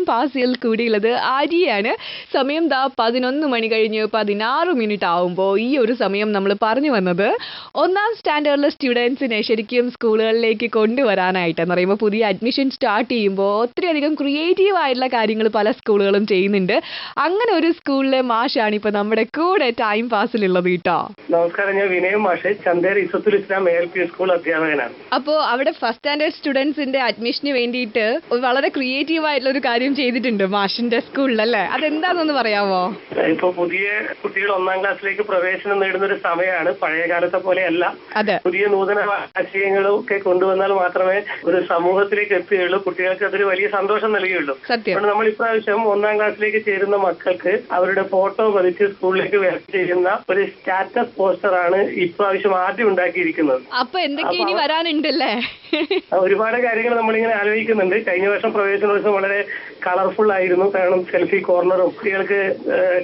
പാസിൽ കൂടിയുള്ളത് ആര്യാണ്. സമയം 11 മണി കഴിഞ്ഞ് 16 ആവുമ്പോൾ ഈ ഒരു സമയം നമ്മൾ പറഞ്ഞു വന്നത് ഒന്നാം സ്റ്റാൻഡേർഡിലെ സ്റ്റുഡൻസിനെ ശരിക്കും സ്കൂളുകളിലേക്ക് കൊണ്ടുവരാനായിട്ട് എന്ന് പറയുമ്പോൾ പുതിയ അഡ്മിഷൻ സ്റ്റാർട്ട് ചെയ്യുമ്പോൾ ഒത്തിരിയധികം ക്രിയേറ്റീവ് ആയിട്ടുള്ള കാര്യങ്ങൾ പല സ്കൂളുകളും ചെയ്യുന്നുണ്ട്. അങ്ങനെ ഒരു സ്കൂളിലെ മാഷാണ് ഇപ്പൊ നമ്മുടെ കൂടെ ടൈം പാസിലുള്ളത് കേട്ടോ. നമസ്കാരം, ഞാൻ വിനയ് മാഷ്, ചന്ദേർ ഇസത്തുൽ ഇസ്ലാം ALP സ്കൂൾ അധ്യാപകനാണ്. അപ്പോ അവിടെ ഫസ്റ്റ് സ്റ്റാൻഡേർഡ് സ്റ്റുഡൻസിന്റെ അഡ്മിഷന് വേണ്ടിയിട്ട് വളരെ ക്രിയേറ്റീവ് ആയിട്ടുള്ള ഒരു കാര്യം ചെയ്തിട്ടുണ്ട് മാഷിന്റെ സ്കൂളിൽ അല്ലേ? അതെന്താണെന്ന് പറയാമോ? ഇപ്പൊ പുതിയ കുട്ടികൾ 1-ാം ക്ലാസ്സിലേക്ക് പ്രവേശനം നേടുന്ന ഒരു സമയമാണ്. പഴയ കാലത്തെ പോലെയല്ല. പുതിയ നൂതന ആശയങ്ങളും ഒക്കെ കൊണ്ടുവന്നാൽ മാത്രമേ ഒരു സമൂഹത്തിലേക്ക് എത്തുകയുള്ളൂ. കുട്ടികൾക്ക് അതൊരു വലിയ സന്തോഷം നൽകുകയുള്ളൂ. അതുകൊണ്ട് നമ്മൾ ഇപ്രാവശ്യം 1-ാം ക്ലാസ്സിലേക്ക് ചേരുന്ന മക്കൾക്ക് അവരുടെ ഫോട്ടോ പതിച്ച് സ്കൂളിലേക്ക് ചെയ്യുന്ന ഒരു സ്റ്റാറ്റസ് പോസ്റ്ററാണ് ഇപ്രാവശ്യം ആദ്യം ഉണ്ടാക്കിയിരിക്കുന്നത്. അപ്പൊ എന്തൊക്കെ ഇനി വരാനുണ്ടല്ലേ? ഒരുപാട് കാര്യങ്ങൾ നമ്മളിങ്ങനെ ആലോചിക്കുന്നുണ്ട്. കഴിഞ്ഞ വർഷം പ്രവേശനോത്സവം വളരെ കളർഫുൾ ആയിരുന്നു. കാരണം സെൽഫി കോർണറും കുട്ടികൾക്ക്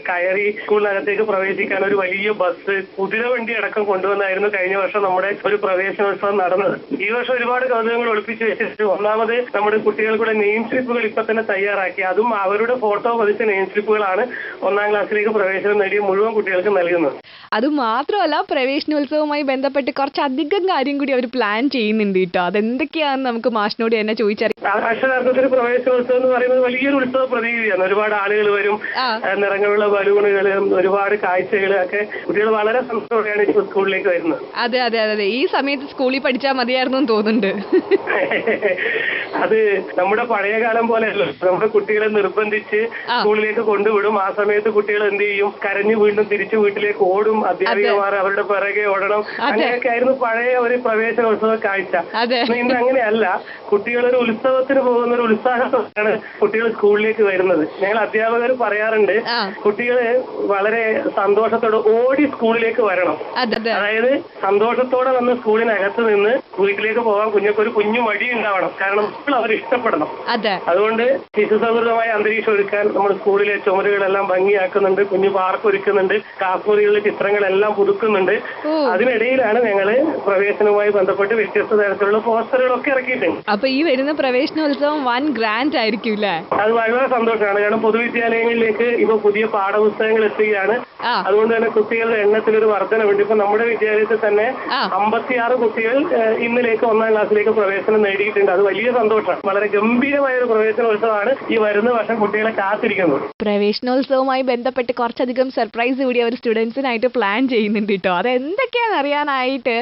കയറി സ്കൂളിനകത്തേക്ക് പ്രവേശിക്കാൻ ഒരു വലിയ ബസ്, കുതിരവണ്ടി അടക്കം കൊണ്ടുവന്നായിരുന്നു കഴിഞ്ഞ വർഷം നമ്മുടെ ഒരു പ്രവേശനോത്സവം നടന്നത്. ഈ വർഷം ഒരുപാട് കൗതുകങ്ങൾ ഒളിപ്പിച്ചു വെച്ചിട്ട് ഒന്നാമത് നമ്മുടെ കുട്ടികൾക്കുള്ള നെയിം സ്ലിപ്പുകൾ ഇപ്പൊ തന്നെ തയ്യാറാക്കി. അതും അവരുടെ ഫോട്ടോ പതിച്ച നെയിം സ്ലിപ്പുകളാണ് 1-ാം ക്ലാസ്സിലേക്ക് പ്രവേശനം നേടിയ മുഴുവൻ കുട്ടികൾക്ക് നൽകുന്നത്. അത് മാത്രമല്ല, പ്രവേശനോത്സവവുമായി ബന്ധപ്പെട്ട് കുറച്ചധികം കാര്യം കൂടി അവർ പ്ലാൻ ചെയ്യുന്നുണ്ട് കേട്ടോ. അതെന്തൊക്കെയാണെന്ന് നമുക്ക് മാഷിനോട് തന്നെ ചോദിച്ചറിയാം. അക്ഷരാർത്ഥത്തിൽ പ്രവേശനോത്സവം എന്ന് പറയുന്നത് വലിയൊരു ഉത്സവ പ്രതീതിയാണ്. ഒരുപാട് ആളുകൾ വരും, നിറങ്ങളുള്ള ബലൂണുകൾ, ഒരുപാട് കാഴ്ചകൾ ഒക്കെ. കുട്ടികൾ വളരെ സന്തോഷത്തോടെയാണ് ഇപ്പോൾ സ്കൂളിലേക്ക് വരുന്നത്. അതെ അതെ അതെ, ഈ സമയത്ത് സ്കൂളിൽ പഠിച്ചാൽ മതിയായിരുന്നു തോന്നുന്നുണ്ട്. അത് നമ്മുടെ പഴയ കാലം പോലെയല്ല. നമ്മുടെ കുട്ടികളെ നിർബന്ധിച്ച് സ്കൂളിലേക്ക് കൊണ്ടുവിടും. ആ സമയത്ത് കുട്ടികൾ എന്ത് ചെയ്യും? കരഞ്ഞു വീണ്ടും തിരിച്ചു വീട്ടിലേക്ക് ഓടും. അധ്യാപികമാർ അവരുടെ പിറകെ ഓടണം. അങ്ങനെയൊക്കെ ആയിരുന്നു പഴയ ഒരു പ്രവേശനോത്സവ കാഴ്ച. ഇന്ന് അങ്ങനെയല്ല. കുട്ടികൾ ഒരു ഉത്സവത്തിന് പോകുന്ന ഒരു ഉത്സാഹത്തോടെയാണ് കുട്ടികൾ സ്കൂളിലേക്ക് വരുന്നത്. ഞങ്ങൾ അധ്യാപകർ പറയാറുണ്ട്, കുട്ടികള് വളരെ സന്തോഷത്തോടെ ഓടി സ്കൂളിലേക്ക് വരണം. അതായത് സന്തോഷത്തോടെ വന്ന് സ്കൂളിനകത്ത് നിന്ന് വീട്ടിലേക്ക് പോകാൻ കുഞ്ഞൊക്കെ ഒരു കുഞ്ഞു മടി ഉണ്ടാവണം. കാരണം ഇപ്പോൾ അവർ ഇഷ്ടപ്പെടണം. അതുകൊണ്ട് ശിശു സൗഹൃദമായ അന്തരീക്ഷം ഒരുക്കാൻ നമ്മൾ സ്കൂളിലെ ചുമരുകളെല്ലാം ഭംഗിയാക്കുന്നുണ്ട്. കുഞ്ഞു പാർക്ക് ഒരുക്കുന്നുണ്ട്. ക്ലാസ് മുറികളിലെ ചിത്രങ്ങളെല്ലാം പുതുക്കുന്നുണ്ട്. അതിനിടയിലാണ് ഞങ്ങള് പ്രവേശനവുമായി ബന്ധപ്പെട്ട് വ്യത്യസ്ത തരത്തിലുള്ള പോസ്റ്ററുകളൊക്കെ ഇറക്കിയിട്ടുണ്ട്. അപ്പൊ ഈ വരുന്ന പ്രവേശനോത്സവം വൻ ഗ്രാൻഡ് ആയിരിക്കും അല്ലേ? അത് വളരെ സന്തോഷമാണ്. കാരണം പൊതുവിദ്യാലയങ്ങളിലേക്ക് ഇപ്പൊ പുതിയ പാഠപുസ്തകങ്ങൾ എത്തുകയാണ്. അതുകൊണ്ട് തന്നെ കുട്ടികളുടെ എണ്ണത്തിലൊരു വർധനവുണ്ട്. ഇപ്പൊ നമ്മുടെ വിദ്യാലയത്തിൽ തന്നെ 56 കുട്ടികൾ ഇന്നിലേക്ക് 1-ാം ക്ലാസ്സിലേക്ക് പ്രവേശനം നേടിയിട്ടുണ്ട്. അത് വലിയ സന്തോഷമാണ്. വളരെ ഗംഭീരമായ ഒരു പ്രവേശനോത്സവമാണ് ഈ വരുന്ന വർഷം കുട്ടികളെ കാത്തിരിക്കുന്നത്. പ്രവേശനോത്സവവുമായി ബന്ധപ്പെട്ട് കുറച്ചധികം സർപ്രൈസ് കൂടി അവർ സ്റ്റുഡൻസിനായിട്ട് പ്ലാൻ ചെയ്യുന്നുണ്ട് കേട്ടോ. അതെന്തൊക്കെയാണെന്ന് അറിയാനായിട്ട്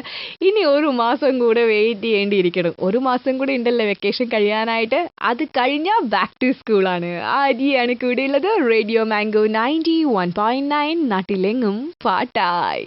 ഇനി ഒരു മാസം കൂടെ വെയിറ്റ് ചെയ്യേണ്ടിയിരിക്കണം. ഒരു മാസം കൂടി ഉണ്ടല്ലോ വെക്കേഷൻ കഴിയാനായിട്ട്. അത് കഴിഞ്ഞാൽ ബാക്ക് ടു സ്കൂളാണ്. ആര്യാണ് കൂടെയുള്ളത്. റേഡിയോ മാംഗോ 91.9 നാട്ടിലെങ്ങും പാട്ടായി.